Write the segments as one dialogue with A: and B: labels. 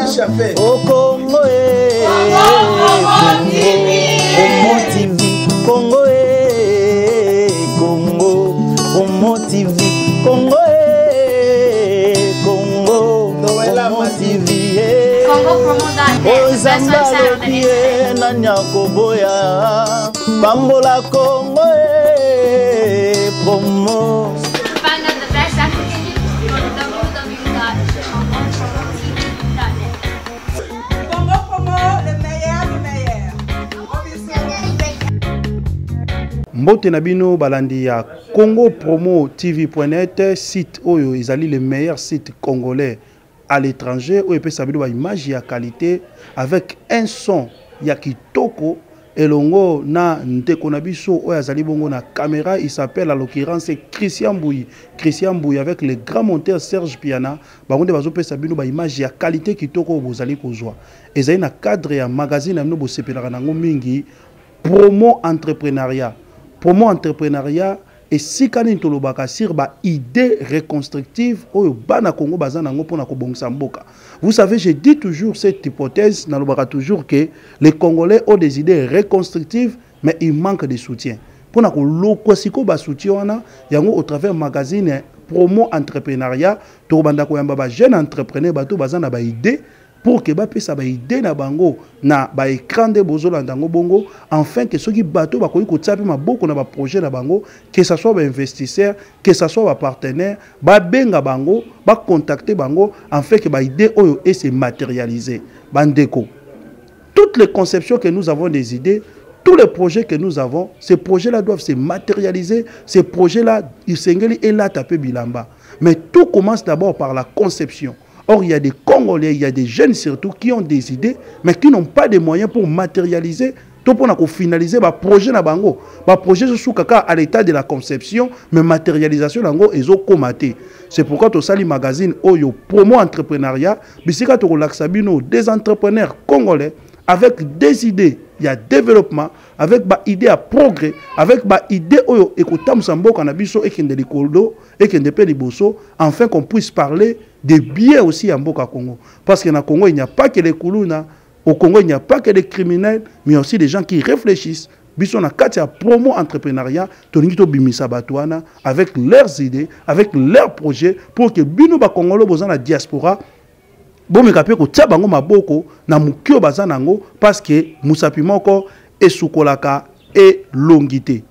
A: au Congo, Promo TV, Congo, Congo, Promo TV, Congo, Congo, Promo TV,
B: Congo Promo
A: Nanya Bambola Congo, Promo.
B: Find out the best African news on www.congopromotv.net.
C: Congo Promo, le meilleur du meilleur.
D: Mbote Nabino balandi ya Congo Promo TV.net, site oyo ezali le meilleur site congolais à l'étranger où peut savoir une image ya qualité avec un son ya kitoko elongo na ndeko na biso oyo azali bongo na caméra. Il s'appelle à l'occurrence Christian Mbouyi avec le grand monteur Serge Piana. Bangonde bazo pe sabino ba image ya qualité kitoko bozali kozwa ezali na cadre ya magazine amno bosepelaka nango mingi Promo entrepreneuriat et si kani tolobaka sur ba idée reconstructive oyo bana Congo bazana ngo pona ko bongisa mboka. Vous savez, je dis toujours cette hypothèse, nalobaka toujours que les Congolais ont des idées reconstructives mais il manque de soutien. Pona ko loko siko ba soutien wana yango au travers magazine Promo entrepreneuriat to banda ko yamba ba jeune entrepreneur bato bazana ba idée pour que bapesa ba idée na bango na ba écran de bozolanda ngo bongo afin que ceux qui bateau ba koyi ko tsapi maboko na ba projet na bango, que ça soit ba investisseur, que ça soit ba partenaire, ba benga bango, ba contacter bango afin que ba idée oyo et se matérialiser. Bandeko, toutes les conceptions que nous avons des idées, tous les projets que nous avons, ces projets-là doivent se matérialiser. Ces projets-là, ils s'engagent et là taper bilamba. Mais tout commence d'abord par la conception. Or, il y a des Congolais, il y a des jeunes surtout qui ont des idées, mais qui n'ont pas de moyens pour matérialiser, tout pour finaliser le projet na bango. Le projet sous kaka à l'état de la conception, mais matérialisation nango ezo komaté. C'est pourquoi tout ça les magazines Oyo Promo entrepreneuriat, bisika to relaxabino des entrepreneurs congolais avec des idées, il y a développement, avec des idées à progrès, avec des idées oyo ekotam sambo kanabiso et kende likoldo et kende pe liboso, afin qu'on puisse parler de bien aussi en Mboka Congo. Parce qu'en Congo, il n'y a pas que les Koulouna, au Congo, il n'y a pas que les criminels, mais aussi des gens qui réfléchissent. Bison a katia promo entrepreneuriat, tonito bimisa batouana, avec leurs idées, avec leurs projets, pour que bino ba Congolo bozan la diaspora, bon me kapé ko tia bango maboko na mukio bazanango parce que musapimoko et sukolaka et longité.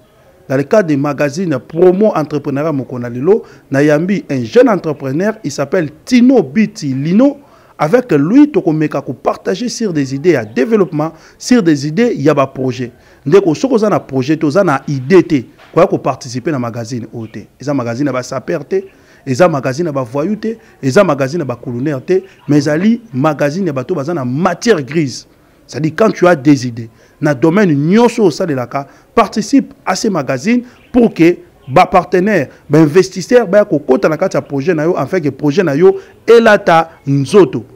D: Dans le cadre des magazines Promo Entrepreneuriat Mokonalilo, Nayambi, un jeune entrepreneur, il s'appelle Tino Biti Lino. Avec lui, Tokomeka ko partager sur des idées à développement, sur des idées, il y a des projets. Ndeko soko za na projet, to za na idée te. Quoi ko participer na magazine OT. Eza magazine ba saperte, eza magazine ba voyouté, eza magazine ba colonel te, mais ali magazine ba to baza na matière grise. C'est-à-dire quand tu as des idées, dans le domaine nyonso au sein de la cas, participe à ces magazines pour que ba partenaire, ba investisseur, ba kokota na kati ya projet na yo, afin que projet na yo elata nzoto.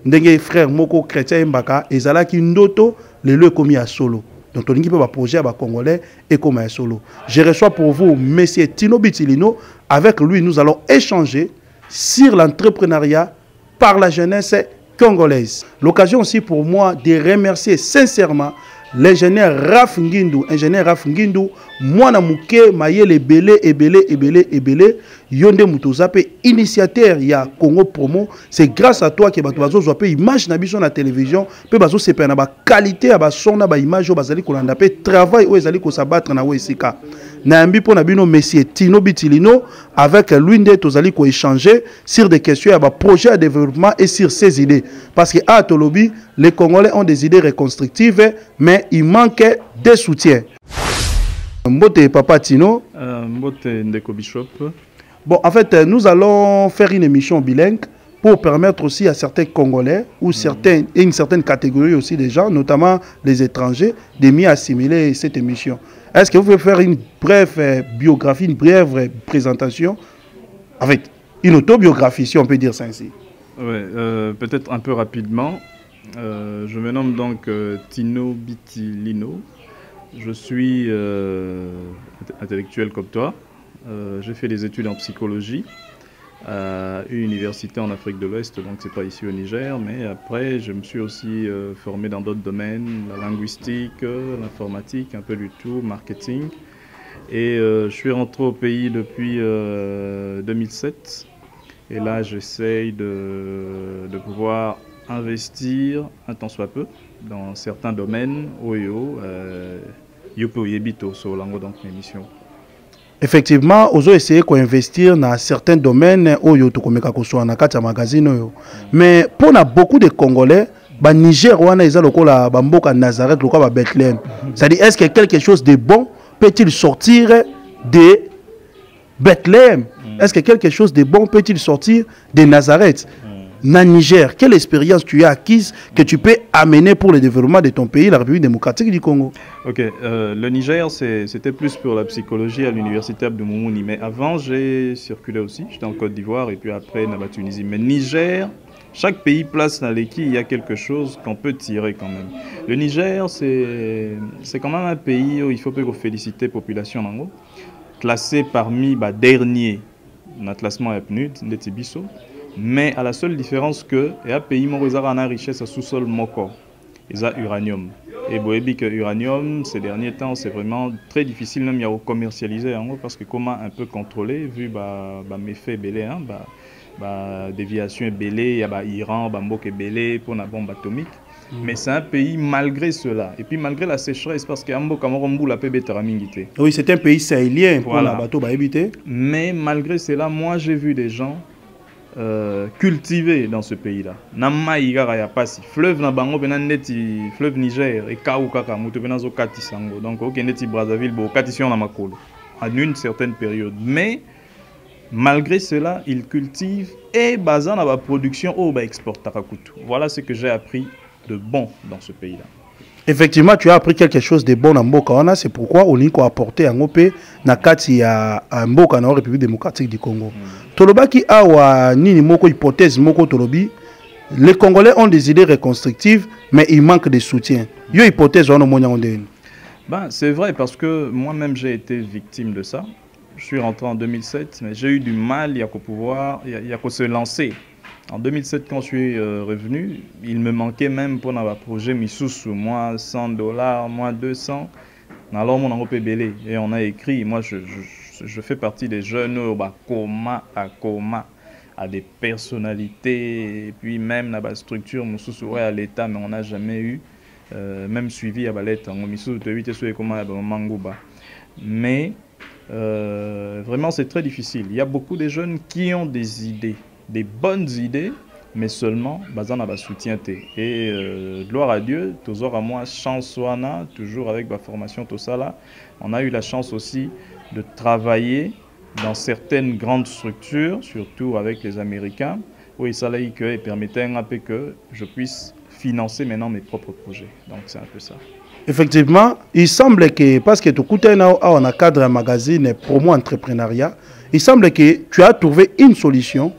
D: Ndenge frère moko chrétien mbaka ezalaki ndoto lelo ekomi ya solo. Donc on dit que ba projet ba congolais et comme ya solo. Je reçois pour vous monsieur Tino Bitilino. Avec lui nous allons échanger sur l'entrepreneuriat par la jeunesse congolaise. L'occasion aussi pour moi de remercier sincèrement l'ingénieur Raf Ngindou, mwana muke mayele ebele, yonde mutozape, initiateur ya Congo Promo. C'est grâce à toi que bato bazo zoape image na biso na télévision, pe bazo sepe na ba qualité ya ba son na ba image o bazali kolanda pe travail o ezali ko sabattre na wesika. Na yambi po na bino monsieur Tino Bitilino, avec lui nde tozali ko échanger sur des questions ya ba projet de développement et sur ses idées, parce que à Tolobi les Congolais ont des idées reconstructives mais il manque des soutiens. Mbote Papa Tino.
E: Mbote Ndeko Bishop.
D: Bon, en fait, nous allons faire une émission bilingue pour permettre aussi à certains Congolais ou une certaine catégorie aussi des gens, notamment les étrangers, de mieux assimiler cette émission. Est-ce que vous pouvez faire une brève biographie, une brève présentation, en fait, une autobiographie, si on peut dire ça ainsi?
E: Oui, peut-être un peu rapidement. Je me nomme donc Tino Bitilino. Je suis intellectuel comme toi. J'ai fait des études en psychologie. une université en Afrique de l'Ouest, donc c'est pas ici au Niger, mais après je me suis aussi formé dans d'autres domaines, la linguistique, l'informatique, un peu du tout, marketing. Et je suis rentré au pays depuis 2007. Et là, j'essaye de pouvoir investir un tant soit peu dans certains domaines. Yopo Yebito, sur l'angle donc l'émission.
D: Effectivement, on a essayé d'investir dans certains domaines où il y a un magazine. Mais pour beaucoup de Congolais, le Niger, il y a le Nazareth, le Bethléem. C'est-à-dire, est-ce que quelque chose de bon peut-il sortir de Bethléem? Est-ce que quelque chose de bon peut-il sortir de Nazareth? Dans Niger, quelle expérience tu as acquise que tu peux amener pour le développement de ton pays, la République démocratique du Congo?
E: Ok, le Niger, c'était plus pour la psychologie à l'université Abdou Moumouni. Mais avant, j'ai circulé aussi. J'étais en Côte d'Ivoire et puis après, dans la Tunisie. Mais Niger, chaque pays place dans l'équipe, il y a quelque chose qu'on peut tirer quand même. Le Niger, c'est quand même un pays où il faut féliciter la population. Classé parmi les derniers dans le classement PNUD, de Tibiso. Mais à la seule différence que il y a un pays où ils ont une richesse à sous-sol moko, ils ont uranium. Et vous voyez que l'uranium, ces derniers temps, c'est vraiment très difficile même à commercialiser parce que comment un peu contrôler vu méfaits belé, déviation belé, il y a Iran, Bambok belé pour la bombe atomique. Mais c'est un pays malgré cela. Et puis malgré la sécheresse, parce que
D: oui, c'est un pays sahélien pour
E: voilà.
D: la bateau éviter.
E: Mais malgré cela, moi j'ai vu des gens cultivés dans ce pays-là. Nama igara ya pasi. Fleuve na bango benaneti fleuve Niger et Kaouka mutu benazo katisango. Donc au Keneti Brazzaville bo katision na makolo à une certaine période. Mais malgré cela, ils cultivent et basant na ba production au ba exporte takakutu. Voilà ce que j'ai appris de bon dans ce pays-là.
D: Effectivement, tu as appris quelque chose de bon dans Mboka. C'est pourquoi on a apporté un OP na kati ya Mboka na République démocratique du Congo. Toloba qui a nini moko hypothèse moko tolobi, les Congolais ont des idées reconstructives, mais il manque de soutien. Yo hypothèse on
E: Ben, c'est vrai parce que moi-même j'ai été victime de ça. Je suis rentré en 2007, mais j'ai eu du mal à se lancer. En 2007, quand je suis revenu, il me manquait même pour un projet Missoussou, moi $100, moi 200. Alors mon Europe belé et on a écrit. Moi, je fais partie des jeunes à des personnalités et puis même dans la structure Missoussou à l'État, mais on n'a jamais eu même suivi à Balette en Missoussou de 8 et comment Mangouba. Mais vraiment, c'est très difficile. Il y a beaucoup de jeunes qui ont des idées. Des bonnes idées, mais seulement basant dans le soutien. Et gloire à Dieu, toujours à moi, chance toujours avec ma formation, tout ça là. On a eu la chance aussi de travailler dans certaines grandes structures, surtout avec les Américains, où il s'allait que permettait un peu que je puisse financer maintenant mes propres projets. Donc c'est un peu ça.
D: Effectivement, il semble que, parce que tu écoutes un cadre un magazine promo entrepreneuriat, il semble que tu as trouvé une solution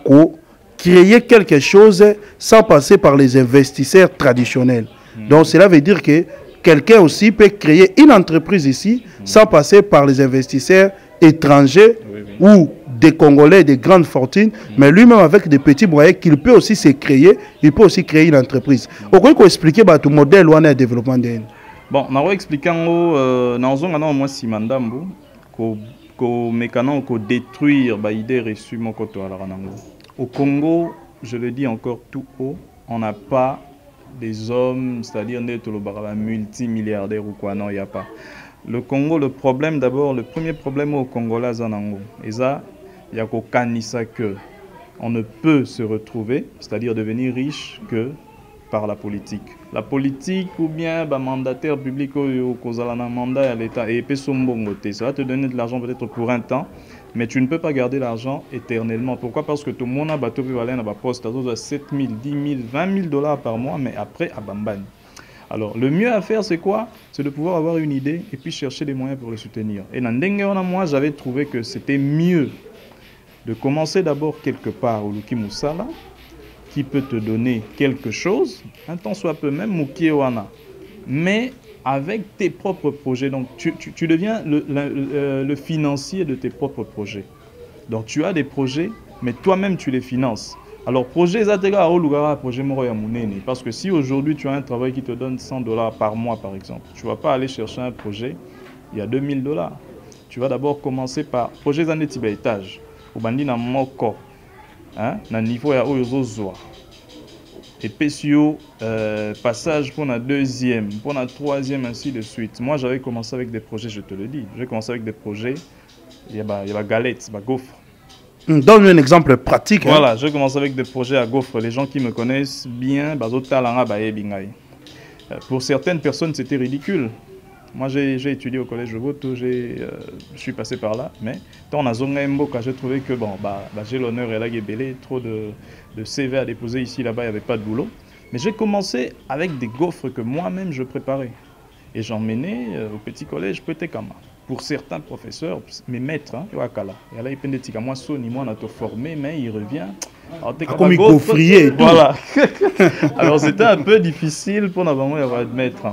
D: pour créer quelque chose sans passer par les investisseurs traditionnels. Donc cela veut dire que quelqu'un aussi peut créer une entreprise ici sans passer par les investisseurs étrangers ou des Congolais de grandes fortunes, mais lui-même avec des petits moyens qu'il peut aussi se créer, il peut aussi créer une entreprise. On peut expliquer ton modèle ou un développement de.
E: Bon, on va expliquer en moi si mandambo ko détruire l'idée reçue au Congo, je le dis encore tout haut, on n'a pas des hommes, c'est-à-dire multimilliardaires ou quoi, non, il n'y a pas. Le Congo, le problème d'abord, le premier problème au Congo là, et ça, il y a que on ne peut se retrouver, c'est-à-dire devenir riche que par la politique. La politique ou bien mandataire public ou mandat à l'État et ça va te donner de l'argent peut-être pour un temps, mais tu ne peux pas garder l'argent éternellement. Pourquoi? Parce que tout le monde a bateau poste à 7 000, 10 000, 20 000 $ par mois, mais après à Bambane. Alors le mieux à faire c'est quoi? C'est de pouvoir avoir une idée et puis chercher des moyens pour le soutenir. Et dans Ndengeona, moi j'avais trouvé que c'était mieux de commencer d'abord quelque part au Luki Moussala, qui peut te donner quelque chose, un temps soit peu même, Mukiewana, mais avec tes propres projets. Donc tu deviens le financier de tes propres projets. Donc tu as des projets, mais toi-même tu les finances. Alors projet projet parce que si aujourd'hui tu as un travail qui te donne $100 par mois par exemple, tu ne vas pas aller chercher un projet, il y a $2000. Tu vas d'abord commencer par projet étage. Au bandi na moko, na niveau ya oyozozoa. Et puis passage pour la deuxième, pour la troisième, ainsi de suite. Moi j'avais commencé avec des projets, je te le dis. J'ai commencé avec des projets, il y a galette, gaufre.
D: Donne un exemple pratique.
E: Voilà, j'ai commencé avec des projets à gaufre. Les gens qui me connaissent bien, pour certaines personnes, c'était ridicule. Moi, j'ai étudié au collège de Voto, je suis passé par là. Mais dans la zone Mboka, j'ai trouvé que j'ai l'honneur et la guébélé, trop de CV à déposer ici, là-bas, il n'y avait pas de boulot. Mais j'ai commencé avec des gaufres que moi-même je préparais. Et j'emmenais au petit collège Petekama. Pour certains professeurs, mes maîtres, il y a moi, on a formé, mais il revient.
D: Comme il gaufrier et tout.
E: Voilà. Alors c'était un peu difficile pour nous admettre.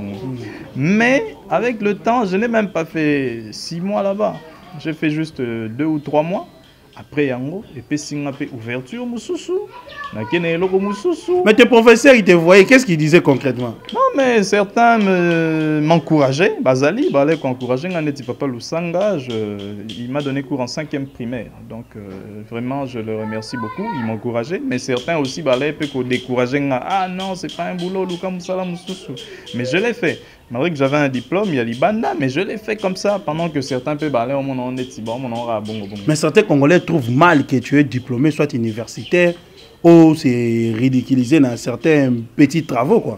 E: Mais avec le temps, je n'ai même pas fait 6 mois là-bas. J'ai fait juste 2 ou 3 mois. Après, yango, et puis signaler ouverture, moussoussou.
D: Mais tes professeurs, ils te voyaient, qu'est-ce qu'ils disaient concrètement?
E: Non, mais certains m'encourageaient. Bazali, balai encouragé, papa Lusanga, il m'a donné cours en 5e primaire. Donc, vraiment, je le remercie beaucoup. Il m'encourageait. Mais certains aussi, balai, peut décourager. Ah non, c'est pas un boulot, Luka Moussala Moussoussou. Mais je l'ai fait. Malgré que j'avais un diplôme, il y a l'Ibanda, mais je l'ai fait comme ça pendant que certains peuvent aller au monde bon.
D: Mais certains Congolais trouvent mal que tu es diplômé, soit universitaire, ou c'est ridiculisé dans certains petits travaux, quoi.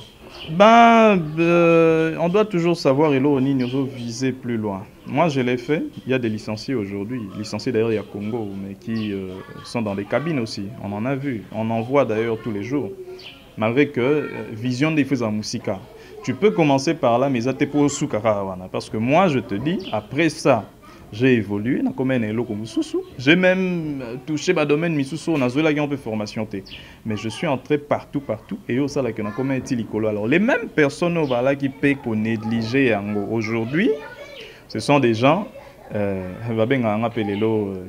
E: On doit toujours savoir, et là, on viser plus loin. Moi, je l'ai fait. Il y a des licenciés aujourd'hui. Licenciés d'ailleurs, il y a Congo, mais qui sont dans des cabines aussi. On en a vu. On en voit d'ailleurs tous les jours. Malgré que vision des feux en musique. Tu peux commencer par là, mais ça t'est pour Soukarawana. Parce que moi, je te dis, après ça, j'ai évolué. J'ai même touché le domaine Misusu, on a joué la formation. Mais je suis entré partout. Et au sein alors, les mêmes personnes qui peuvent négliger aujourd'hui, ce sont des gens, ils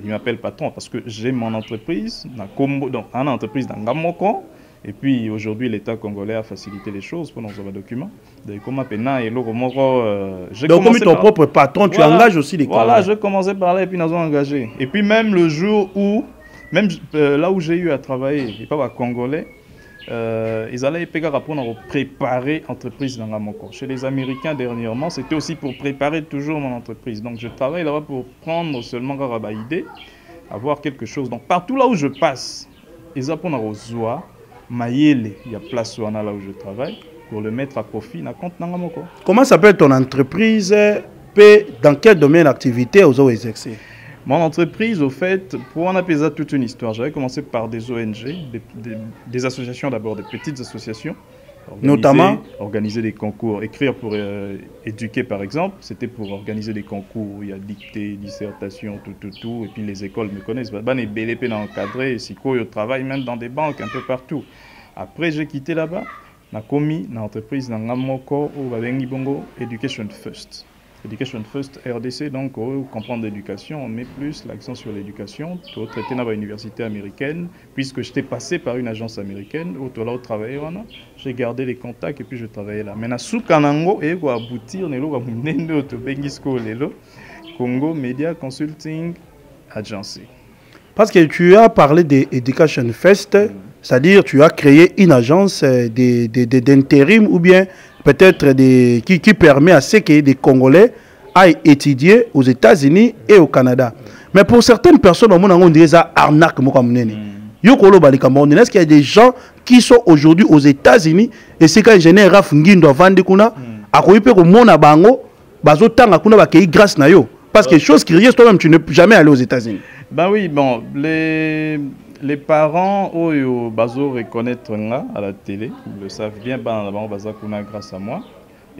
E: m'appellent patron parce que j'ai mon entreprise, donc une entreprise dans Gamoko. Et puis aujourd'hui, l'État congolais a facilité les choses pour nos documents. Donc, comme
D: ton propre patron, tu engages aussi les Congolais.
E: Voilà, je commençais par là et puis nous avons engagé. Et puis même le jour où, même là où j'ai eu à travailler, et pas Congolais, ils allaient pour préparer l'entreprise dans la Moko. Chez les Américains dernièrement, c'était aussi pour préparer toujours mon entreprise. Donc je travaille là-bas pour prendre seulement une idée, avoir quelque chose. Donc partout là où je passe, ils apprennent aux oies. Mayele, il y a place là où je travaille pour le mettre à profit na compte nangamoko.
D: Comment s'appelle ton entreprise et dans quel domaine d'activité vous avez exercé?
E: Mon entreprise, au fait, pour en apaiser ça toute une histoire, j'avais commencé par des ONG, des associations d'abord, des petites associations.
D: Notamment
E: organiser des concours, écrire pour éduquer par exemple, c'était pour organiser des concours, il y a dictée, dissertation, tout, et puis les écoles me connaissent, les BLP n'a encadré, si quoi, je travaille même dans des banques un peu partout. Après j'ai quitté là-bas, j'ai commis une entreprise dans Ngamoko ou Bongo Education First. Education First RDC, donc comprendre l'éducation, on met plus l'accent sur l'éducation, pour traiter dans l'université américaine, puisque j'étais passé par une agence américaine, où tu as travaillé, j'ai gardé les contacts et puis je travaillais là. Maintenant, sous Kanango, et quoi aboutir, Congo Media Consulting Agency.
D: Parce que tu as parlé d'Education First, c'est-à-dire tu as créé une agence d'intérim ou bien peut-être qui permet à ce que des Congolais aillent étudier aux États-Unis et au Canada. Mais pour certaines personnes, on dirait ça arnaque. Est-ce qu'il y a des gens qui sont aujourd'hui aux États-Unis et c'est quand ingénieur Raf Ngindo vendre kuna a ko ipe ko mona bango bazo tanga kuna ba kei grâce na yo parce que chose qui risque toi-même tu n'es jamais allé aux États-Unis.
E: Ben oui, bon, les parents au bazo reconnaître à la télé, ils le savent bien, grâce à moi.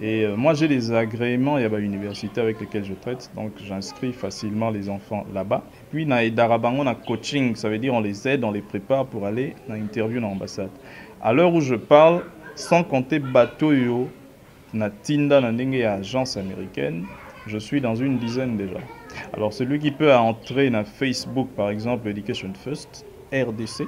E: Et moi j'ai des agréments, il y a une université avec laquelle je traite, donc j'inscris facilement les enfants là-bas. Et puis dans Darabango, on a coaching, ça veut dire on les aide, on les prépare pour aller dans l'interview dans l'ambassade. À l'heure où je parle, sans compter bateau yo, na tinda na ndenge agence américaine, je suis dans une dizaine déjà. Alors, celui qui peut entrer dans Facebook, par exemple, Education First, RDC,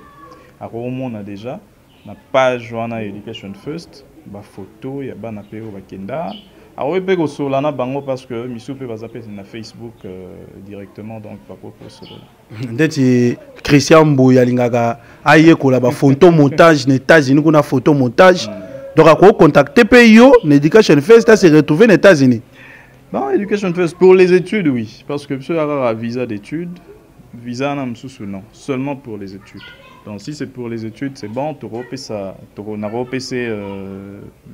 E: à Romo, on a déjà la page Education First, la photo, il y a un appel au Bakenda. Alors, oui, peut sur la bango parce que Missou peut zapper sur Facebook directement, donc pas pour sur
D: Ndeti Christian Mboya lingaga aye ko la ba photo montage aux États-Unis kuna photo montage. Donc à quoi contacter PIO, Education First à se retrouver aux États-Unis.
E: Bon, Education First pour les études, oui, parce que monsieur a un visa d'études, visa n'a non, seulement pour les études. Donc si c'est pour les études, c'est bon, tu repères ça, tu repères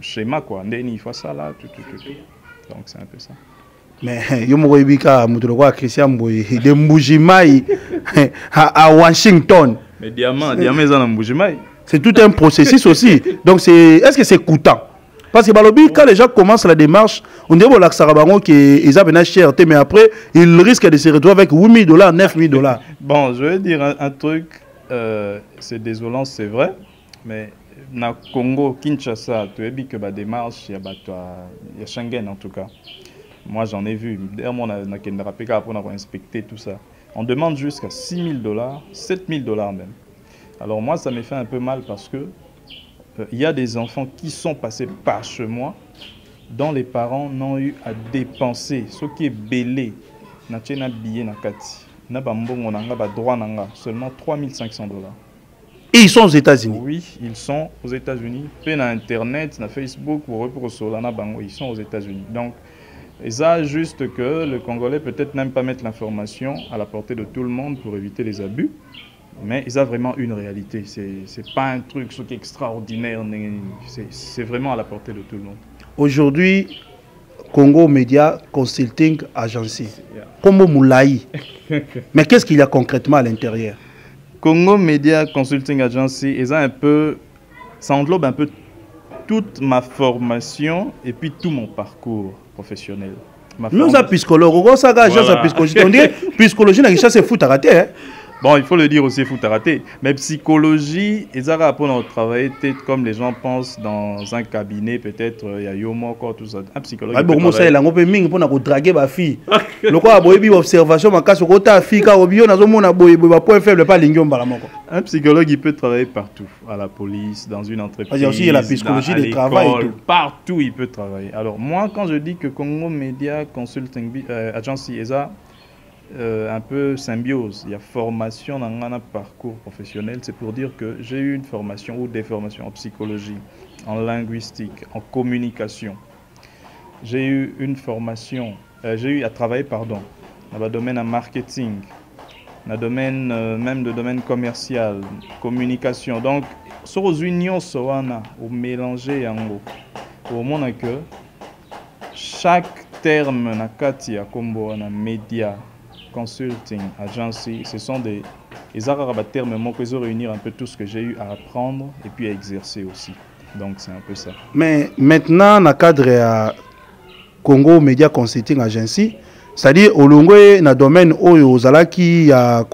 E: schéma quoi, il faut ça là, tout. Donc c'est un peu ça.
D: Mais yo mo ibika mutu kwa Christian Mboya de Mbujimai à Washington.
E: Mais diamant ils en Mbujimai.
D: C'est tout un processus aussi. Donc est-ce que c'est coûtant? Parce que balobi, quand les gens commencent la démarche, on dit bon, qu'ils ont une cher, mais après, ils risquent de se retrouver avec $8 000, $9 000.
E: Bon, je vais dire un truc, c'est désolant, c'est vrai, mais dans le Congo, Kinshasa, tu as vu que la démarche, il y a Schengen en tout cas. Moi, j'en ai vu. D'ailleurs, on a inspecté tout ça. On demande jusqu'à $6 000, $7 000 même. Alors moi, ça me fait un peu mal parce que il y a des enfants qui sont passés par chez moi dont les parents n'ont eu à dépenser ce qui est belé na tchena billet na kati na bambongo nanga ba droit nanga seulement $3 500.
D: Et ils sont aux États-Unis.
E: Oui, ils sont aux États-Unis. Puis na internet, na Facebook, pour Solana bango, ils sont aux États-Unis. Donc et ça juste que le Congolais peut-être n'aime pas mettre l'information à la portée de tout le monde pour éviter les abus. Mais ils ont vraiment une réalité. C'est pas un truc qui est extraordinaire. C'est vraiment à la portée de tout le monde. Aujourd'hui,
D: Congo Media Consulting Agency. Comme Moulaï. Mais qu'est-ce qu'il y a concrètement à l'intérieur?
E: Congo Media Consulting Agency, ça englobe un peu toute ma formation et puis tout mon parcours professionnel.
D: Nous sommes psychologues. On dit psychologie, c'est fou à rater.
E: Bon, il faut le dire aussi, il faut rater. Mais psychologie, ils ont rapport à travailler peut-être comme les gens pensent dans un cabinet, peut-être il y a Yomo, tout ça. Un psychologue. Un psychologue il peut travailler partout, à la police, dans une entreprise.
D: Il y a aussi la psychologie du travail.
E: Partout il peut travailler. Alors moi, quand je dis que Congo Media Consulting Agency, un peu symbiose, il y a formation dans un parcours professionnel, c'est pour dire que j'ai eu une formation ou des formations en psychologie, en linguistique, en communication. J'ai eu une formation, j'ai eu à travailler, dans le domaine en marketing, dans le domaine, même le domaine commercial, communication. Donc, sur les unions, au mélanger, au monde que chaque terme, na kati, à combo, na média, consulting, agency, ce sont des termes qui ont réunir un peu tout ce que j'ai eu à apprendre et puis à exercer aussi. Donc c'est un peu ça.
D: Mais maintenant, dans le cadre de Congo Media Consulting Agency, c'est-à-dire au long dans le domaine où vous allez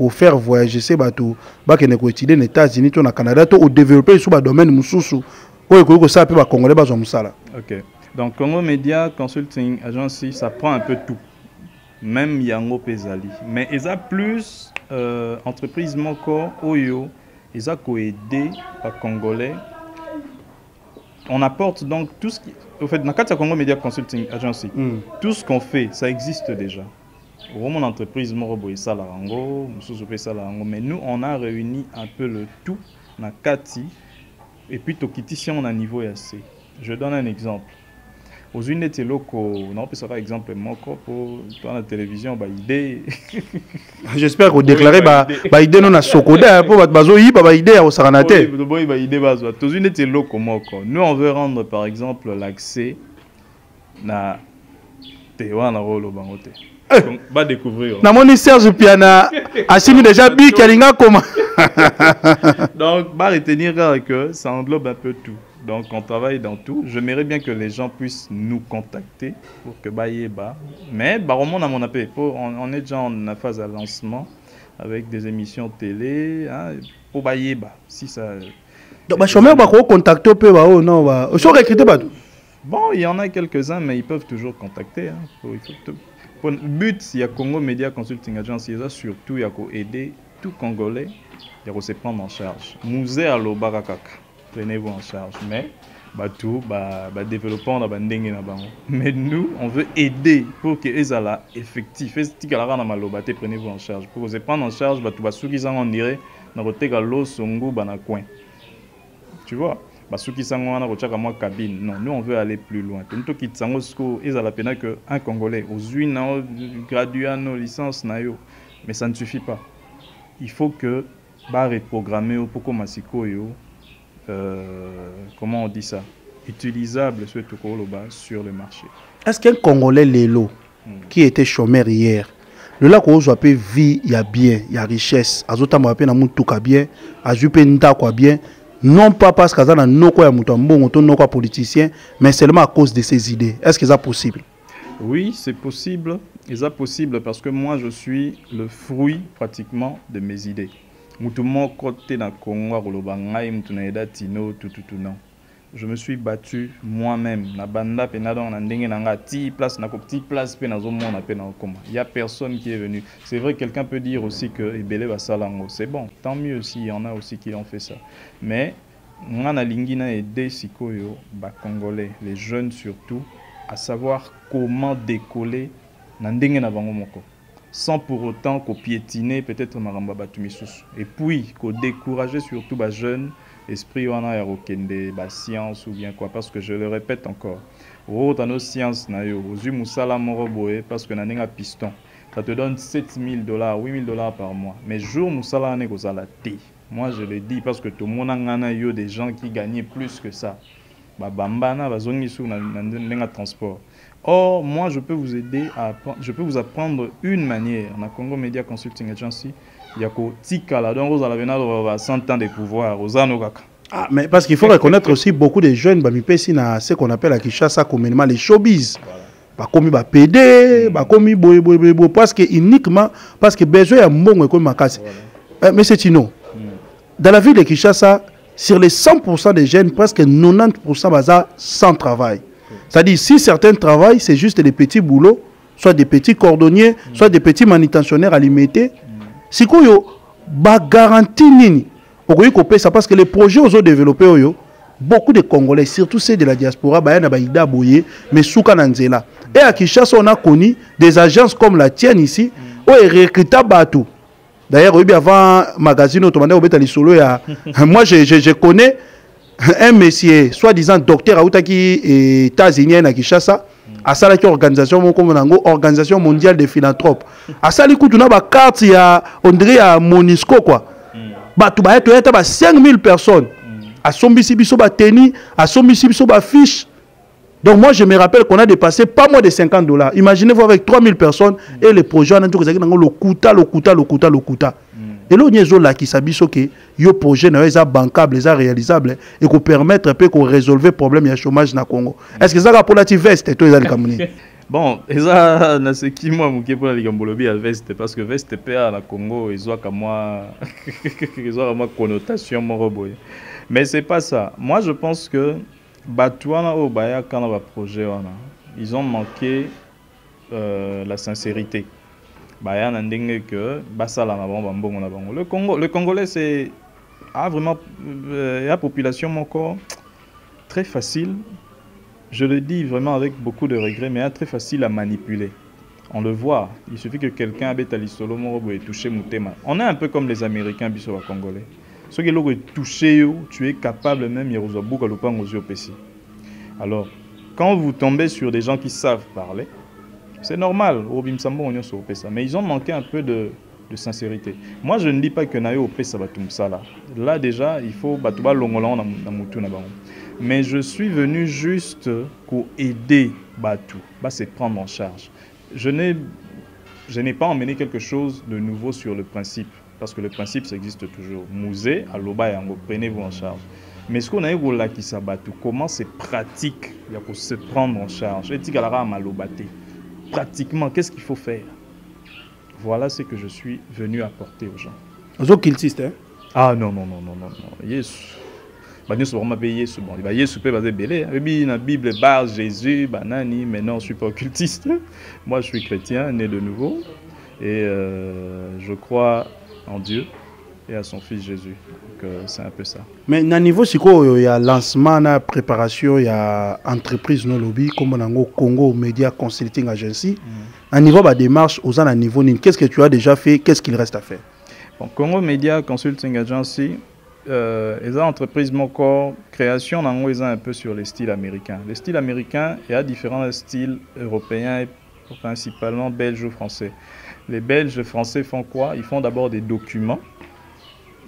D: faire voyager ces bateaux, qui étudier aux États-Unis, au Canada, ou développer sur le domaine mususu, où ça peut Congolais bazomsala.
E: Ok. Donc Congo Media Consulting Agency, ça prend un peu tout. Même Yango Pezali. Mais ils ont plus entreprise Moko, Oyo, ils ont aidé les Congolais. On apporte donc tout ce qui. Au fait, dans le cadre de Congo Media Consulting Agency, tout ce qu'on fait, ça existe déjà. Mon entreprise Morobo et Salarango, mais nous, on a réuni un peu le tout dans Kati et puis Tokiti si on a un niveau assez. Je donne un exemple. Aux unités locaux, on peut savoir exemple moko pour la télévision, idée.
D: J'espère que vous déclarez idée non à Sokoda pour votre bazo idée au Saranate.
E: Idée bazo. Aux unités locaux moko. Nous on veut rendre par exemple l'accès na Tewana rolo bangote. Donc va découvrir.
D: Na moni Serge Piana asimi déjà bi kalinga comment.
E: Donc va retenir que ça englobe un peu tout. Donc on travaille dans tout. J'aimerais bien que les gens puissent nous contacter pour que Bayeba. Mais on a mon appel. On est déjà en phase de lancement avec des émissions télé pour Bayeba. Si ça.
D: Donc chômeur va contacter au peu non va. Recruter pas.
E: Bon, il y en a quelques-uns, mais ils peuvent toujours contacter. Le but, il y a Congo Media Consulting Agency, c'est surtout il y a aider tout Congolais, il y a se prendre en charge. Musée à l'Obarakak, prenez-vous en charge. Mais tout, développons la banding na bango. Mais nous, on veut aider pour que les ala effectif. Prenez-vous en charge. Pour se prendre en charge, tout va ceux qui on dirait na rotega lo songo bana coin. Tu vois? Ceux qui sont en cabine. Non, nous on veut aller plus loin. Tout qui sont ils ont la peine que un Congolais aux une gradué nos licences naio, mais ça ne suffit pas. Il faut que reprogrammer pour comment comment on dit ça, utilisable sur le marché.
D: Est-ce qu'un Congolais Lélo qui était chômeur hier, le lac où on vie, il y a bien, il y a richesse, azota mo apena mutu ka bien, ajupe nta kwa bien. Non pas parce qu'il y a un politicien, mais seulement à cause de ses idées. Est-ce que c'est possible?
E: Oui, c'est possible. C'est possible parce que moi, je suis le fruit pratiquement de mes idées. Je me suis battu moi-même. Il n'y a personne qui est venu. C'est vrai, quelqu'un peut dire aussi que c'est bon, tant mieux s'il y en a aussi qui ont fait ça. Mais on a aidé Congolais, les jeunes surtout, à savoir comment décoller sans pour autant piétiner peut-être Maramba Batumisusu. Et puis, décourager surtout les jeunes. Esprit wana ya rokende ba science ou bien quoi, parce que je le répète encore, dans nos sciences na yo ozu musala moro boye parce que na ninga piston ça te donne $7,000 $8,000 par mois, mais jour musala ne kozala te. Moi je le dis parce que tout le monde a yo des gens qui gagnaient plus que ça, ba bambana bazongi sou na ninga transport. Or moi je peux vous aider je peux vous apprendre une manière na Congo Media Consulting Agency. Il y a donc vous avez 100 ans de pouvoir.
D: Ah, mais parce qu'il faut reconnaître aussi beaucoup de jeunes, ce qu'on appelle à Kinshasa communément les showbiz. Comme ils PD, comme ils parce que uniquement parce que besoin de bon comme Makasi. Mais c'est Tino. Dans la ville de Kinshasa, sur les 100% des jeunes, presque 90% bazar sans travail. C'est-à-dire si certains travaillent, c'est juste des petits boulots, soit des petits cordonniers, soit des petits manutentionnaires alimentés. Si vous avez garantie nini, parce que les projets aux autres développés, beaucoup de Congolais, surtout ceux de la diaspora, mais souka nanzela. Et à Kinshasa, on a connu des agences comme la tienne ici, où ils recrutent Batou. D'ailleurs, avant magazine, moi je connais un monsieur, soi-disant docteur Aoutaki et États-Unis à Kinshasa. À ça, organisation mondiale des philanthropes. À ça, les coups, on a une carte, on dirait à Monisco, quoi. Tu as 5000 personnes. À Sombisi, Biso, Teni, à Sombisi, Biso, fiche. Donc, moi, je me rappelle qu'on a dépassé pas moins de $50. Imaginez-vous avec 3000 personnes et les projets, on a dit le kuta. Et là, on a qui s'habille que le projet est bancable, est réalisable et qu'on permettre un peu qu'on résolve le problème du chômage dans Congo. Est-ce que ça a pour la veste et tout les Camerounais?
E: Bon, ça na ce qui moi mouké pour la ligambolobi à veste parce que veste PA na Congo ils ont comme moi ils ont vraiment connotation moroboy. Mais c'est pas ça. Moi je pense que Batouana au Baya quand on va projet ils ont manqué la sincérité. Le Congolais c'est vraiment la population encore très facile, je le dis vraiment avec beaucoup de regrets, mais très facile à manipuler. On le voit, il suffit que quelqu'un habite à l'isolo et touche Moutema. On est un peu comme les Américains biso Congolais. Ce qui est touché, tu es capable même de PC. Alors, quand vous tombez sur des gens qui savent parler, c'est normal, mais ils ont manqué un peu de sincérité. Moi, je ne dis pas que Nayo Pesa Batum Sala. Là, déjà, il faut Batouba Longolan dans Moutou. Mais je suis venu juste pour aider Batou. C'est prendre en charge. Je n'ai pas emmené quelque chose de nouveau sur le principe. Parce que le principe, ça existe toujours. Musée, Aloba et Ango, prenez-vous en charge. Mais ce qu'on a eu là qui s'abattu, comment c'est pratique pour se prendre en charge. Et pratiquement, qu'est-ce qu'il faut faire? Voilà ce que je suis venu apporter aux gens.
D: Aux cultistes, hein?
E: Ah non. Yes. Yesu vraiment Yesu bon Yesu peut baser belé la Bible base Jésus banani mais non je suis pas occultiste. Moi je suis chrétien né de nouveau et je crois en Dieu et à son fils Jésus. Donc c'est un peu ça.
D: Mais à niveau il y a lancement, na préparation, il y a entreprise no lobby comme on Congo Media Consulting Agency. À niveau de démarche aux à niveau qu'est-ce que tu as déjà fait, qu'est-ce qu'il reste à faire?
E: Bon, Congo Media Consulting Agency les entreprises mon corps création nango ils ont un peu sur les styles américains. Les styles américains il y a différents styles européens et principalement belges ou français. Les Belges et Français font quoi? Ils font d'abord des documents.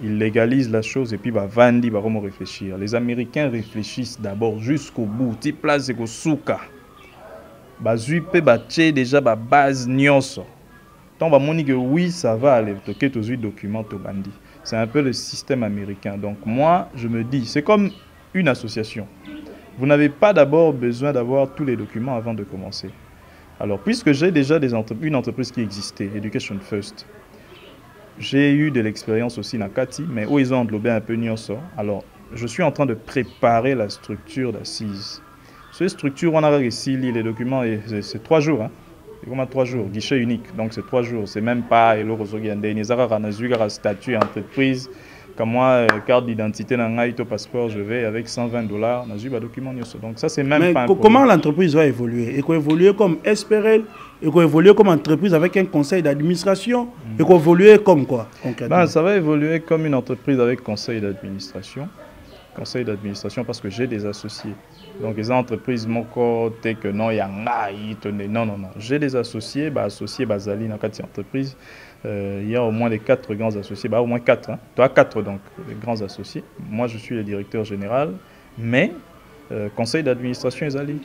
E: Ils légalisent la chose et puis vandi va vraiment réfléchir. Les Américains réfléchissent d'abord jusqu'au bout. Ti place ko souka. Zuipe tché déjà base nyonso. Tant va moni que oui ça va aller. Toquer tous les documents to bandi. C'est un peu le système américain. Donc moi je me dis c'est comme une association. Vous n'avez pas d'abord besoin d'avoir tous les documents avant de commencer. Alors puisque j'ai déjà une entreprise qui existait, Education First. J'ai eu de l'expérience aussi dans Kati, mais où ils ont englobé un peu Nyonso. Alors, je suis en train de préparer la structure d'assises. Cette structure, on a réussi les documents, c'est 3 jours. Hein. C'est comme 3 jours, guichet unique. Donc, c'est 3 jours. C'est même pas un statut entreprise. Comme moi, carte d'identité, passeport, je vais avec $120. Document. Donc, ça, c'est même
D: mais
E: pas un
D: comment l'entreprise va évoluer? Elle va évoluer comme SPRL, elle va évoluer comme entreprise avec un conseil d'administration, elle va évoluer comme quoi concrètement?
E: Ça va évoluer comme une entreprise avec conseil d'administration. Conseil d'administration parce que j'ai des associés. Donc, les entreprises, mon côté que non, il y a non. J'ai des associés, associés, Bazali, dans 4 entreprises. Il y a au moins les 4 grands associés, au moins 4. Hein. Tu as 4 donc, les grands associés. Moi, je suis le directeur général, mais conseil d'administration est allé.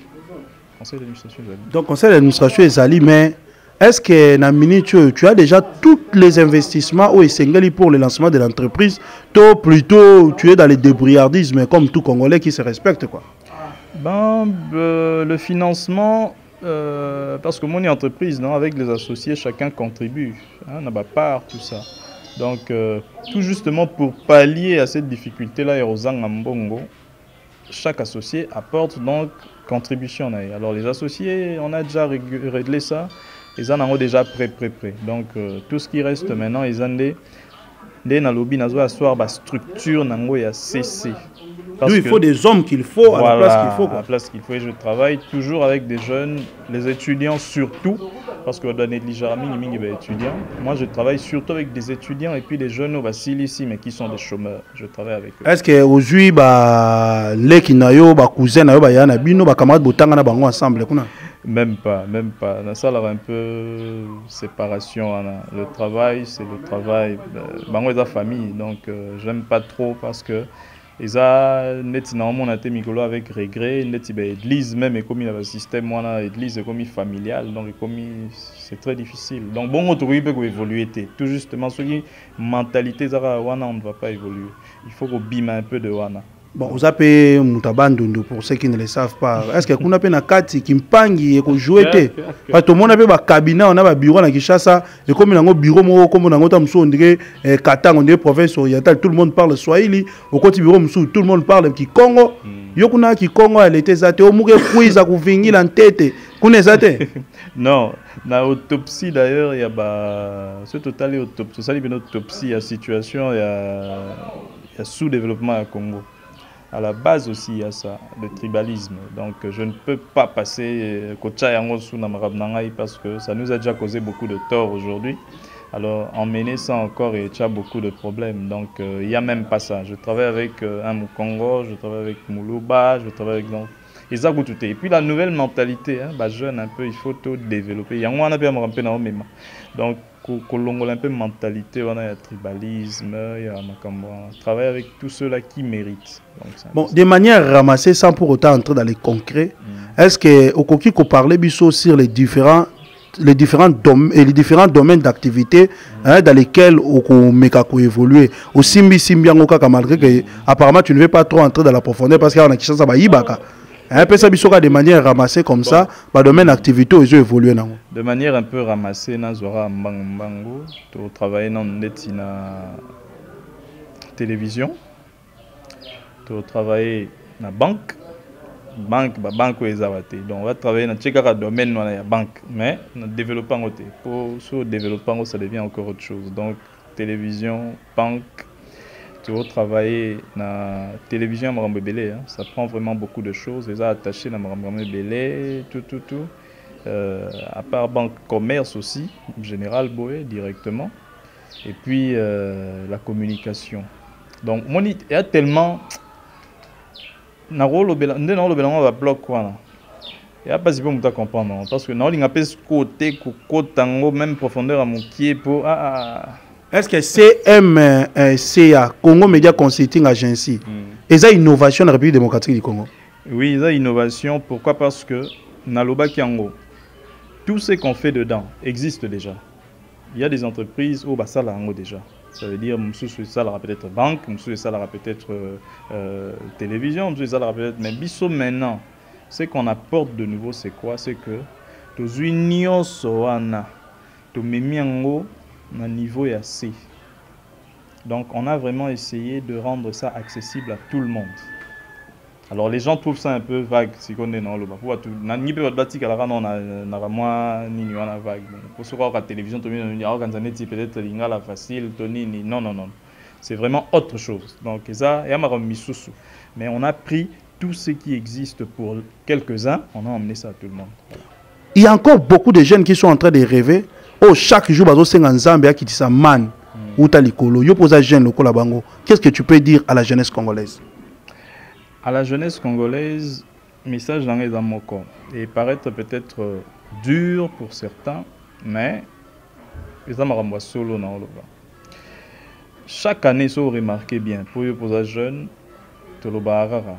D: Donc, conseil d'administration est allé, mais est-ce que Namini, tu as déjà tous les investissements au Essengeli pour le lancement de l'entreprise? Toi, plutôt, tu es dans les débrouillardismes comme tout Congolais qui se respecte, quoi.
E: Le financement, parce que mon entreprise, non, avec les associés, chacun contribue, on a part, tout ça. Donc, tout justement pour pallier à cette difficulté-là, chaque associé apporte donc contribution. Alors, les associés, on a déjà réglé ça, ils en ont déjà prêt. Donc, tout ce qui reste maintenant, ils ont des lobby, la structure, et à cesser.
D: Nous, il faut des hommes qu'il faut à la place qu'il faut.
E: À la place qu'il faut. Et je travaille toujours avec des jeunes, les étudiants surtout, parce que dans négliger les étudiants. Moi, je travaille surtout avec des étudiants et puis des jeunes au ici, mais qui sont des chômeurs. Je travaille avec eux.
D: Est-ce que aujourd'hui, les kinayo, cousins, camarades botanga bango ensemble?
E: Même pas. Ça a un peu séparation. Le travail, c'est le travail. Bango est la famille, donc j'aime pas trop parce que ils ont normalement été micolo avec regret. L'église même est comme un système, l'église est comme familiale, donc c'est très difficile. Donc bon, on peut évoluer. Tout justement, ce qui mentalité on ne va pas évoluer. Il faut qu'on bime un peu de wana.
D: Bon, vous avez Mutabandondo pour ceux qui ne le savent pas. Est-ce que vous avez un kati qui mpangi et que jouer? Parce que tout le monde a un cabinet, on a un bureau à Kinshasa et comme il y a un bureau, comme on a un dirait Katang, on est province orientale, tout le monde parle Swahili. Au côté bureau, tout le monde parle Kikongo. Yokuna Kikongo, elle était zate. Au mougue quiz à Kouvingil en tête. Vous zate?
E: Non, dans l'autopsie d'ailleurs, il y a ce total autopsie. Ça, il y a une autopsie, il y a situation, il y a sous-développement à Congo. À la base aussi, il y a ça, le tribalisme. Donc, je ne peux pas passer parce que ça nous a déjà causé beaucoup de tort aujourd'hui. Alors, emmener ça encore, et il y a beaucoup de problèmes. Donc, il n'y a même pas ça. Je travaille avec un Mukongo, je travaille avec Moulouba, je travaille avec... Et puis, la nouvelle mentalité, jeune un peu, il faut tout développer. Il y a un peu donc, un peu mentalité, on a le tribalisme, il y a travailler avec tous ceux-là qui méritent. Donc,
D: de manière ramassée, sans pour autant entrer dans les concrets, est-ce que au Koki qu'on parlait sur les différents domaines d'activité dans lesquels on peut évoluer. Au Simbi, malgré que apparemment tu ne veux pas trop entrer dans la profondeur parce qu'il y a qui ça va yibaka. Un peu ça de manière ramassée comme ça, domaine d'activité où ils ont évolué.
E: De manière un peu ramassée, nous avons travaillé dans la télévision. tu travailler dans la banque. Banque ou les avatés. Donc on va travailler dans le domaine de la banque. Mais dans le développement, sur le développement, ça devient encore autre chose. Donc télévision, banque, tu vas travailler dans la télévision à Belé. Ça prend vraiment beaucoup de choses. Les attaché dans Belé, tout. À part banque, commerce aussi, général Boé directement. Et puis la communication. Donc il y a tellement. Na rôle va bloc quoi. Il y a pas si bon à comprendre parce que non il a pas ce côté tango même profondeur à mon pied pour
D: Est-ce que CMCA Congo Media Consulting Agency et ça innovation dans la République démocratique du Congo?
E: Oui, ça innovation. Pourquoi? Parce que Naloba Kiango, tout ce qu'on fait dedans existe déjà. Il y a des entreprises où ça là déjà. Ça veut dire que ça aura peut-être banque, ça aura peut-être télévision, ça aura peut-être. Mais biso maintenant, ce qu'on apporte de nouveau, c'est quoi? C'est que tous unions soana, tous memiango, na niveau et assez. Donc on a vraiment essayé de rendre ça accessible à tout le monde. Alors les gens trouvent ça un peu vague, si on est dans le bas. Ni peut pas dire qu'à non na moi ni na vague. Pour ce voir la télévision, tout le monde organiser peut-être l'ingala facile, Tony ni non. C'est vraiment autre chose. Donc ça, y a ma misusu. Mais on a pris tout ce qui existe pour quelques-uns, on a emmené ça à tout le monde.
D: Il y a encore beaucoup de jeunes qui sont en train de rêver. Oh, chaque jour, bazo senga Zambia qui dit ça man ou talikolo. Yo posa jeune loko la bango. Qu'est-ce que tu peux dire à la jeunesse congolaise?
E: À la jeunesse congolaise, message dans les amoko. Et paraître peut-être dur pour certains, mais les amaramba solo dans le bas. Chaque année, ça remarquez bien, pour les posa jeunes, tout le barara.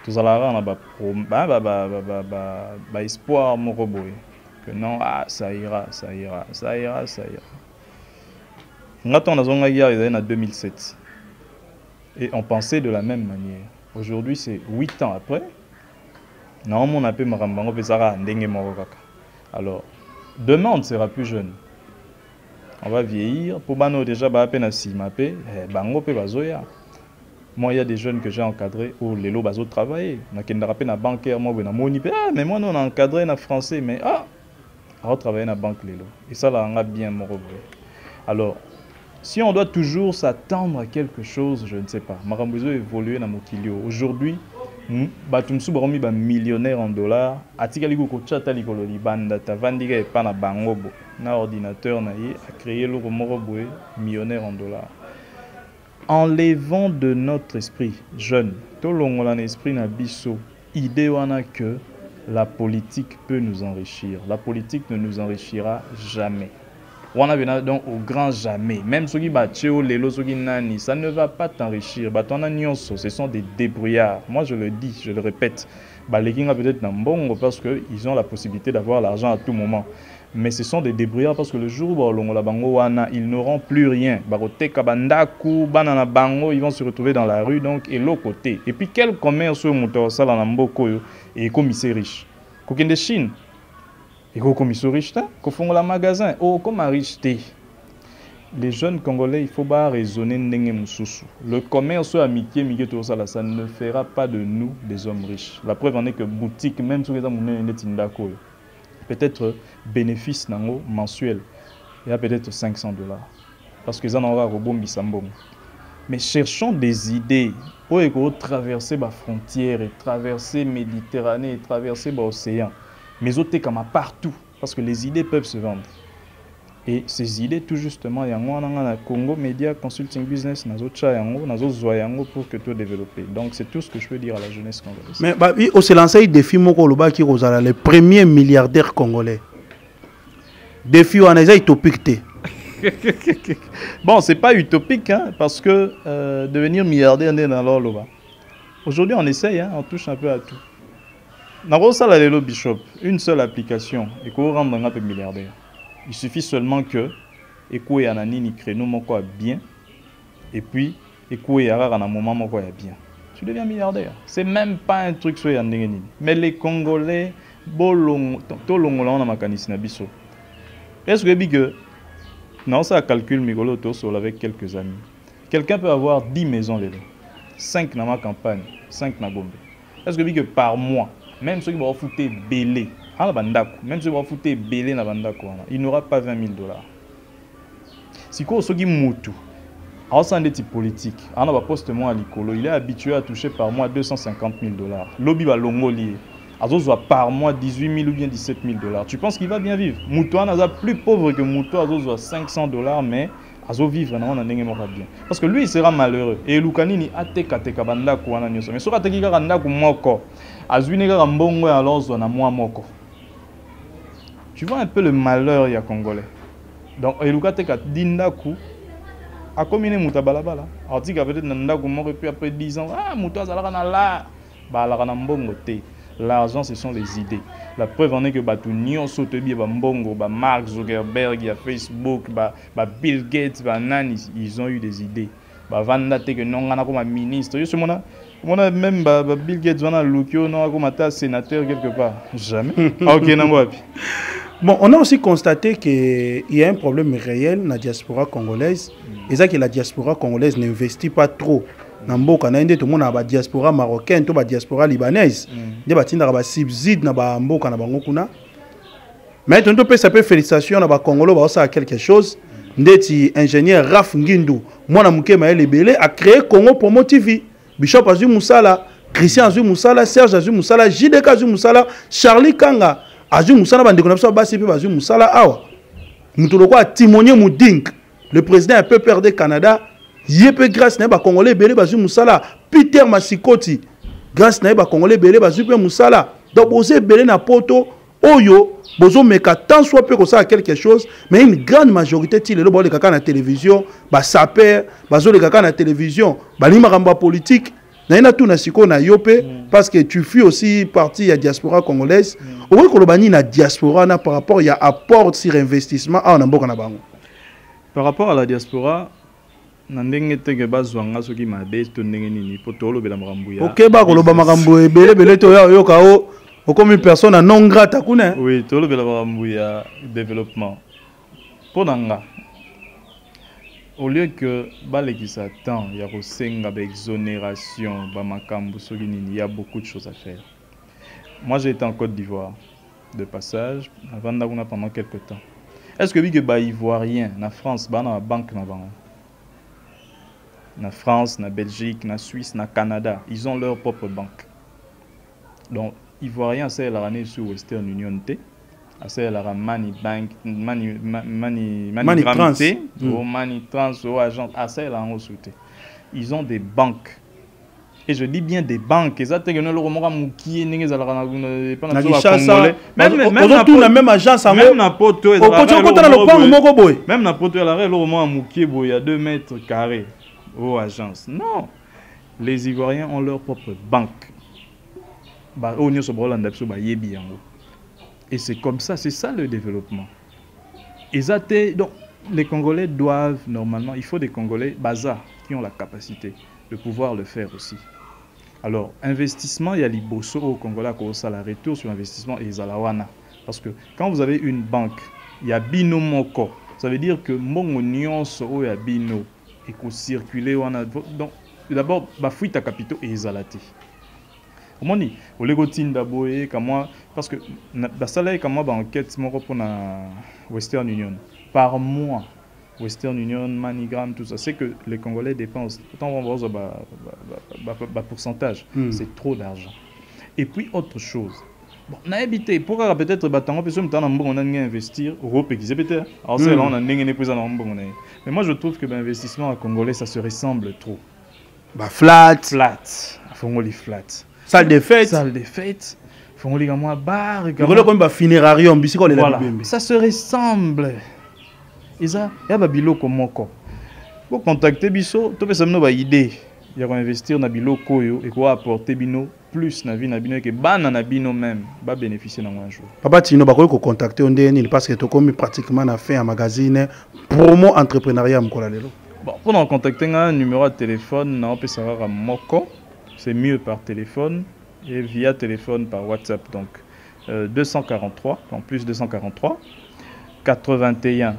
E: Tout ça là, on a espoir mon robot. Que non, ça ira. Nous avons eu en 2007. Et on pensait de la même manière. Aujourd'hui, c'est 8 ans après. Normalement, on a pu Marambango Pesara Ndenge Morokaka. Alors, demain, on ne sera plus jeune. On va vieillir. Pour Bano, déjà, à peine à Simapé, Bango pe Bazoya. Moi, il y a des jeunes que j'ai encadrés où les lots Bazo travaillent. On a qu'un rappel à bancaire, moi, mais moi, on a encadré dans français, mais on a travaillé dans la banque les lots. Et ça, là, on a bien mon robot. Alors, si on doit toujours s'attendre à quelque chose, je ne sais pas. Marambuzo évolué dans mon kilio. Aujourd'hui, Batumsu Baromi ba millionnaire en dollars. Atikaligo Kochata Likololi Banda Tavandiga et Pana Bangobo. Na ordinateur na a créé le Romoroboé millionnaire en dollars. Enlevons de notre esprit jeune, tout l'ongolan esprit na biso, idée wana que la politique peut nous enrichir. La politique ne nous enrichira jamais. On a donc au grand jamais. Même ceux qui battent les ceux qui nani, ça ne va pas t'enrichir. Ce sont des débrouillards. Moi je le dis, je le répète. Les Kinga peut-être n'ont parce qu'ils ont la possibilité d'avoir l'argent à tout moment. Mais ce sont des débrouillards parce que le jour où ils n'auront plus rien. Ils vont se retrouver dans la rue donc et l'autre côté. Et puis quel commerce moteur ça dans Mboko et commissaire riche. Coquin de Chine. Et comme ils sont riches, ils font le magasin. Oh, comme riche. Les jeunes Congolais, il faut pas raisonner. Le commerce amitié, ça ne fera pas de nous des hommes riches. La preuve en est que boutique, même si vous avez peut-être bénéfice mensuel, il y a peut-être $500. Parce que ça n'aura robot bisambom. Mais cherchons des idées pour traverser la frontière, et traverser la Méditerranée, et traverser l'océan. Mais autres comme partout, parce que les idées peuvent se vendre. Et ces idées, tout justement, il y a un Congo Media Consulting Business, pour que tout développer. Donc c'est tout ce que je peux dire à la jeunesse congolaise.
D: Mais on s'est lancé un défi qui est le premier milliardaire congolais. Défi, on est utopique.
E: Bon, c'est pas utopique, hein, parce que devenir milliardaire dans l'Oloba. Aujourd'hui, on essaye, hein, on touche un peu à tout. Dans Bishop, une seule application et qu'on rendre un peu milliardaire. Il suffit seulement que Ekoué Anani créneau moko bien et puis Ekoué Ara en un moment moko bien. Tu deviens milliardaire. C'est même pas un truc sur Yandengeni. Mais les Congolais, bolong, to longola na makanisi na biso. Est-ce que non ça calcule migolo sur avec quelques amis. Quelqu'un peut avoir 10 maisons les deux. 5 dans ma campagne, 5 dans Gombe. Est-ce que par mois, même ceux qui vont foutre belé, même ceux qui vont foutre belé dans Bandako, il n'aura pas 20 000 $. Si quoi ceux qui moutou, en sein des types politiques, on a poste moi à l'icolo, il est habitué à toucher par mois 250 000 $. Lobby va l'ongolier. Azo par mois 18 000 ou bien 17 000 $. Tu penses qu'il va bien vivre? Moutou a plus pauvre que Moutou, Azo 500 $, mais Azo vivre non, on a bien. Parce que lui il sera malheureux. Et Lukanini a teka banda kuana nyoso. Mais sura teki kaka ndaku moko. Azwi nega mbongo alors zo na moi moko. Tu vois un peu le malheur ya congolais. Donc Eluka teka dindaku a combien Mouta balabala. Alors dit peut-être ndaku moko puis après 10 ans ah Mouta zalaka na la ba la na mbongo te. L'argent, ce sont les idées. La preuve en est que Batunion Sotebi, Mbongo, Mark Zuckerberg, Facebook, Bill Gates, Nani, ils ont eu des idées. Vanda que non, on a comme ministre. On a même Bill Gates, on a Lukio, non, comme un sénateur quelque part. Jamais. Ok, non,
D: bon, on a aussi constaté qu'il y a un problème réel dans la diaspora congolaise. Et ça que la diaspora congolaise n'investit pas trop. Namboka na tout le monde a la diaspora marocaine, la diaspora libanaise. Il y a des subsides na ba mboka na bango kuna. Mais tout peut ça peut félicitations na ba Congolo ba ça quelque chose. Ndeti ingénieur Raf Ngindu, moi na muke maele belé a créé Congo Promo TV. Bishop Azu Moussala, Christian Azu Moussala, Serge Azu Moussala, JDK Azu Moussala, Charlie Kanga, Azu Moussala bande konapso ba CP Azu Moussala awa. Mutuloko a Timonier Moudink, le président a peu perdre Canada. Yépe grâce na ba Congolais belé bazu Moussala, Peter Masikoti grâce na ba Congolais belé bazu pe Moussala. Donc bozé belé na poto oyo bozo meka tant soit peu que ça quelque chose mais une grande majorité ti le bo le kaka na télévision ba saper bazo le kaka na télévision ba lima kamba politique na ina tout na siko na yope parce que tu fais aussi partie ya diaspora congolaise owe ko lobani na diaspora na par rapport ya apport sur investissement a na mboka na bango
E: par rapport à la diaspora nandenge teke bazwanga soki mabe to ndenge nini po to lobela makambo ya
D: OK ba ko loba makambo ebele bele to ya yoka o comme une personne non grata kuna
E: oui to lobela makambo ya développement po nanga au lieu que balekisa temps ya ko senga ba exonération ba makambo soki nini il y a beaucoup de choses à faire. Moi j'ai été en Côte d'Ivoire de passage avant d'aguna pendant quelques temps. Est-ce que que ba ivoirien na France ba na banque na bango na France, na Belgique, na Suisse, na Canada, ils ont leur propre banque. Donc, Ivoiriens, c'est la année sur Western Union T, c'est la Money Bank, Money Trans, ou Money Trans, ou Agent, c'est la en T. Ils ont des banques. Et je dis bien des banques. Même il y a 2 mètres carrés. Aux agences. Non. Les Ivoiriens ont leur propre banque. Et c'est comme ça, c'est ça le développement. Donc, les Congolais doivent normalement, il faut des Congolais bazar qui ont la capacité de pouvoir le faire aussi. Alors, investissement, il y a les bosso au Congolais qui ont la retour sur investissement et Zalawana. Parce que quand vous avez une banque, il y a Bino Moko. Ça veut dire que mon union so ya Bino. Et qu'on circule, donc d'abord, fuite à capitaux et isolati. Comment dit? Au légotine d'abord, parce que la salaire comme moi, enquête, pour la Western Union par mois, Western Union, Manigram, tout ça, c'est que les Congolais dépensent. Pourtant, on va voir pourcentage, c'est trop d'argent. Et puis autre chose. Bon, on a habité, pourquoi peut-être on a investir Europe qui peut-être. Alors c'est là on a mais moi je trouve que l'investissement à Congolais ça se ressemble trop.
D: Flat,
E: Fongoli flat.
D: Salle de fête,
E: Fongoli comme moi bar,
D: comme funérarium,
E: voilà. Ça se ressemble. Et ça, il y a biloko moko. Pour contacter biso, tu peux savoir une idée. Il y a investir dans biloko et quoi apporter bino plus na vie na bino que bana na bino même va bénéficier dans un jour.
D: Papa Tino ba ko contacter on ndeni parce que to comme pratiquement na fait un magazine promo entrepreneuriat mkola lelo.
E: Bon pour nous contacter un numéro de téléphone na on peut savoir à moko, c'est mieux par téléphone et via téléphone par WhatsApp donc 243 en plus 243 81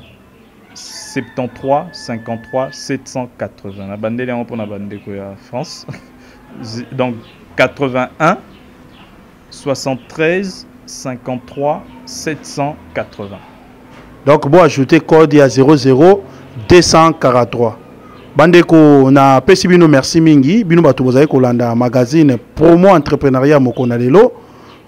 E: 73 53 780. La bande est pour la bande de France. Donc 81 73 53 780.
D: Donc bon ajouter code à 00 243. Bandeko na pesi bino merci mingi bino bato bozali kolanda magazine promo entrepreneuriat mokona lelo.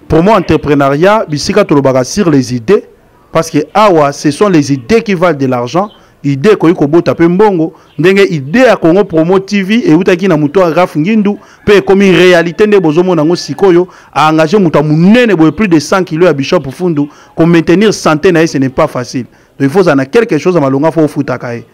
D: Promo entrepreneuriat bisika tolobaka sur les idées parce que awa ce sont les idées qui valent de l'argent. Idée ko yiko bota pe mbongo ndenge idée ya Congo Promo TV et utaki na muto Raf Ngindu pe komi réalité nde bozomo nango sikoyo a engagé muta munene boye plus de 100 kg ya Bishop Fundu pour maintenir santé na ce n'est pas facile. Donc il faut en a quelque chose à malonga faut futakae.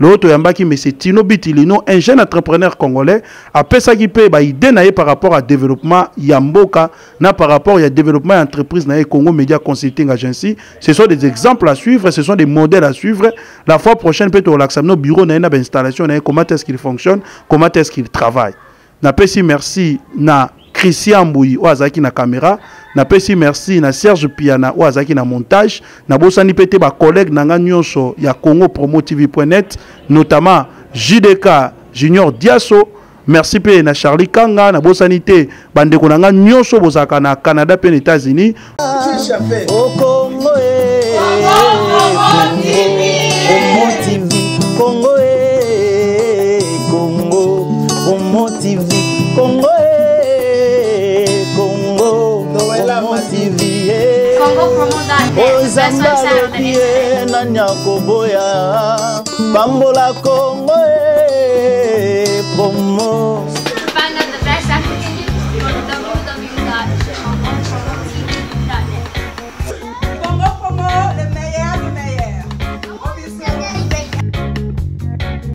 D: L'autre yambaki mais c'est Tino Bitilino, un jeune entrepreneur congolais a pesa qui paye ba idée naé par rapport à développement yamboka na par rapport à développement entreprise naé Congo Media Consulting Agency. Ce sont des exemples à suivre, ce sont des modèles à suivre. La fois prochaine peut-être relaxer nos bureaux naé na installation naé comment est-ce qu'il fonctionne, comment est-ce qu'il travaille. Na pesi merci na Christian Mbouyi Oazaki na caméra, na pesi merci na Serge Piana Oazaki na montage, na bosani pete ba collègue nanga nyonso ya Congo Promo TV.net, notamment JDK Junior Diaso, merci pe na Charlie Kanga na bosani te bandeko nanga nyonso bozaka na Canada pe États-Unis.
A: Au Congo Promo TV, Congo Congo Promo TV, Congo
B: Congo Promo.net. Best website on the internet.
A: Nanya koboya Bambola Congo Promo